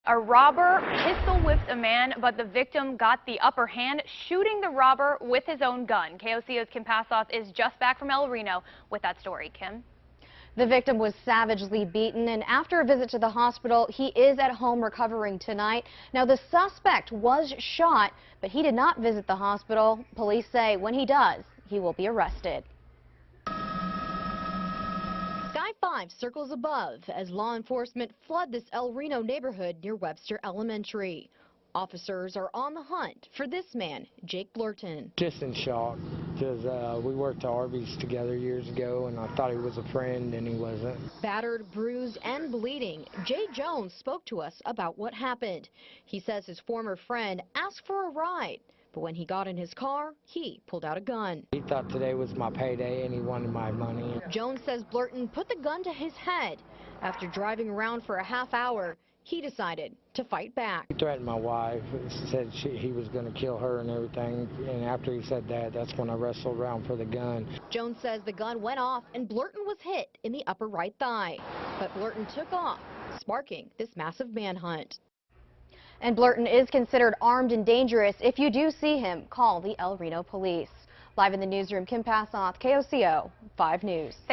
A robber pistol whipped a man, but the victim got the upper hand, shooting the robber with his own gun. KOCO's Kim Passoff is just back from El Reno with that story. Kim? The victim was savagely beaten, and after a visit to the hospital, he is at home recovering tonight. Now, the suspect was shot, but he did not visit the hospital. Police say when he does, he will be arrested. Sky 5 circles above as law enforcement flood this El Reno neighborhood near Webster Elementary. Officers are on the hunt for this man, Jake Blurton. Just in shock, because we worked at Arby's together years ago, and I thought he was a friend, and he wasn't. Battered, bruised, and bleeding, Jay Jones spoke to us about what happened. He says his former friend asked for a ride, but when he got in his car, he pulled out a gun. He thought today was my payday, and he wanted my money. Jones says Blurton put the gun to his head. After driving around for a half hour, he decided to fight back. He threatened my wife, said he was going to kill her and everything, and after he said that, that's when I wrestled around for the gun. Jones says the gun went off and Blurton was hit in the upper right thigh. But Blurton took off, sparking this massive manhunt. And Blurton is considered armed and dangerous. If you do see him, call the El Reno police. Live in the newsroom, Kim Passoff, KOCO 5 News.